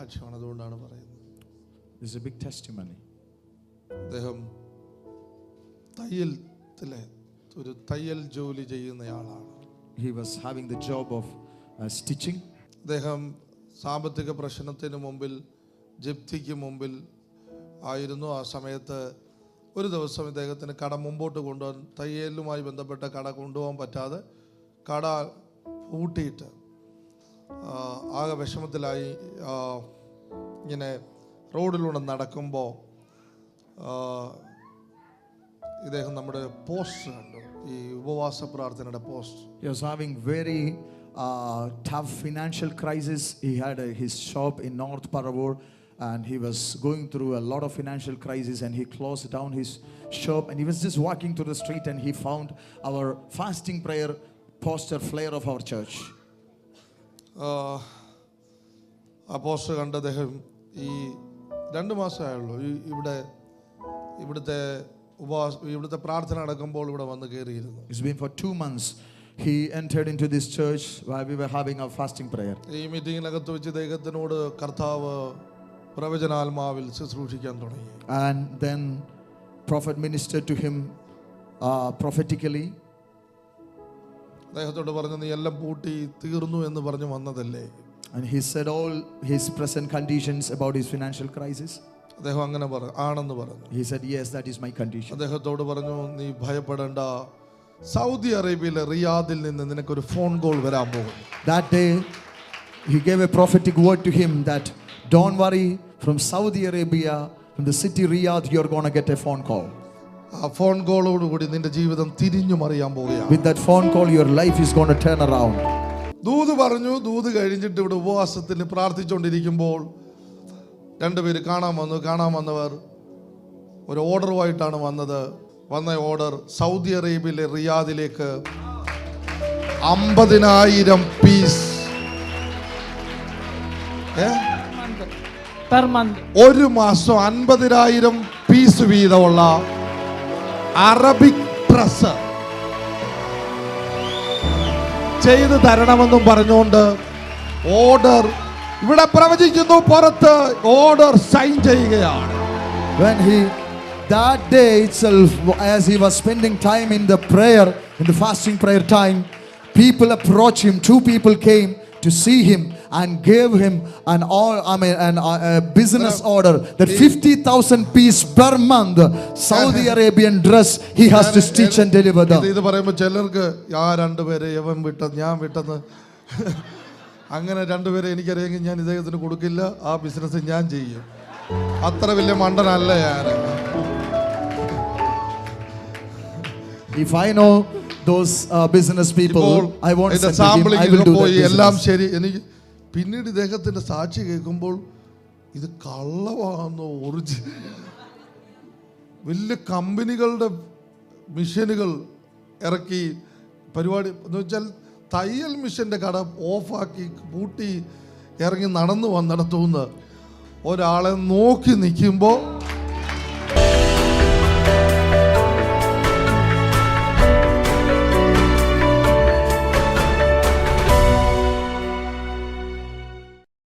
സാക്ഷ്യമാണ്, അതുകൊണ്ടാണ് പറയുന്നത്. This is a big testimony. അദ്ദേഹം ഒരു തയ്യൽ ജോലി ചെയ്യുന്നയാളാണ്. He was having the job of stitching. അദ്ദേഹം സാമ്പത്തിക പ്രശ്നത്തിന് മുമ്പിൽ, ജപ്തിക്ക് മുമ്പിൽ ആയിരുന്നു. ആ സമയത്ത് ഒരു ദിവസം ഇദ്ദേഹത്തിന് കട മുമ്പോട്ട് കൊണ്ടുപോകാൻ, തയ്യലുമായി ബന്ധപ്പെട്ട കട കൊണ്ടുപോകാൻ പറ്റാതെ കട പൂട്ടിയിട്ട് ആകെ വിഷമത്തിലായി ഇങ്ങനെ റോഡിലൂടെ നടക്കുമ്പോൾ ഇദ്ദേഹം നമ്മുടെ പോസ്റ്റ് കണ്ടു, ഈ ഉപവാസ പ്രാർത്ഥനയുടെ post. He was having very tough financial crisis. He had his shop in North Paravur, and he was going through a lot of financial crisis, and he closed down his shop, and he was just walking through the street, and he found our fasting prayer poster flyer of our church. ആ poster കണ്ട അദ്ദേഹം ഈ 2 മാസമായുള്ളൂ ഇവിടുത്തെ പ്രാർത്ഥന നടക്കുമ്പോൾ ഇവിടെ വന്ന് കയറിയിരുന്നു. It's been for 2 months. He entered into this church while we were having our fasting prayer. ഈ മീറ്റിംഗിനകത്ത് വെച്ച് ദൈവത്തിനോട് കർത്താവ് പ്രവചനാത്മാവിൽ ശുശ്രൂഷിക്കാൻ തുടങ്ങി. And then prophet ministered to him prophetically. അദ്ദേഹത്തോട് പറഞ്ഞു, നീ എല്ലാം പൂട്ടി തീർന്നു എന്ന് പറഞ്ഞു വന്നതല്ലേ? And he said all his present conditions about his financial crisis. അദ്ദേഹം അങ്ങനെ ആണെന്ന് പറഞ്ഞു. He said, yes, that is my condition. അദ്ദേഹത്തോട് പറഞ്ഞു, നീ ഭയപ്പെടേണ്ട, സൗദി അറേബ്യയിലെ റിയാദിൽ നിന്ന് നിനക്കൊരു ഫോൺ കോൾ വരാൻ പോകുന്നു. That day he gave a prophetic word to him that don't worry, from Saudi Arabia, from the city Riyadh, you're going to get a phone call. ആ ഫോൺ കോളോട് കൂടി നിന്റെ ജീവിതം തിരിഞ്ഞു മറിയാൻ പോകുകയാണ്. With that phone call your life is going to turn around. ദൂത് പറഞ്ഞു. ദൂത് കഴിഞ്ഞിട്ട് ഇവിടെ ഉപവാസത്തിൽ പ്രാർത്ഥിച്ചുകൊണ്ടിരിക്കുമ്പോൾ 2 പേര് കാണാൻ വന്നവർ ഒരു ഓർഡറുമായിട്ടാണ് വന്നത്. വന്ന ഓർഡർ സൗദി അറേബ്യയിലെ റിയാദിലേക്ക് 50,000 പീസ് ഒരു മാസം 50,000 പീസ് വീതമുള്ള അറബിക് ഡ്രസ് ചെയ്ത് തരണമെന്നും പറഞ്ഞുകൊണ്ട് ഓർഡർ ഇവിടെ പ്രവചിക്കുന്നു. പുറത്ത് ഓർഡർ സൈൻ ചെയ്യുകയാണ്. When that day itself, as he was spending time in the prayer, in the fasting prayer time, people approached him. 2 people came to see him and gave him a business order that 50,000 piece per month Saudi Arabian dress he has to stitch and deliver them. ഇത് പറയുമ്പോൾ ചിലർക്ക് ആ 2 പേരെ യവൻ വിട്ടത് ഞാൻ വിട്ടെന്ന്, അങ്ങനെ 2 പേരെ എനിക്കറിയാമെങ്കിൽ ഞാൻ ഇദ്ദേഹത്തിന് കൊടുക്കില്ല, ആ ബിസിനസ് ഞാൻ ചെയ്യും. അത്ര വലിയ മണ്ടനല്ല ഞാൻ. If I know those business people, I won't send him. I will do that. എല്ലാം ശരി. എനിക്ക് പിന്നീട് ഇദ്ദേഹത്തിന്റെ സാക്ഷി കേൾക്കുമ്പോൾ ഇത് കള്ളമാണെന്നോ വലിയ കമ്പനികളുടെ മിഷനുകൾ ഇറക്കി പരിപാടി എന്ന് വെച്ചാൽ തയ്യൽ മിഷന്റെ കട ഓഫാക്കി പൂട്ടി ഇറങ്ങി നടന്നു വന്നിടത്തുനിന്ന് ഒരാളെ നോക്കി നിൽക്കുമ്പോൾ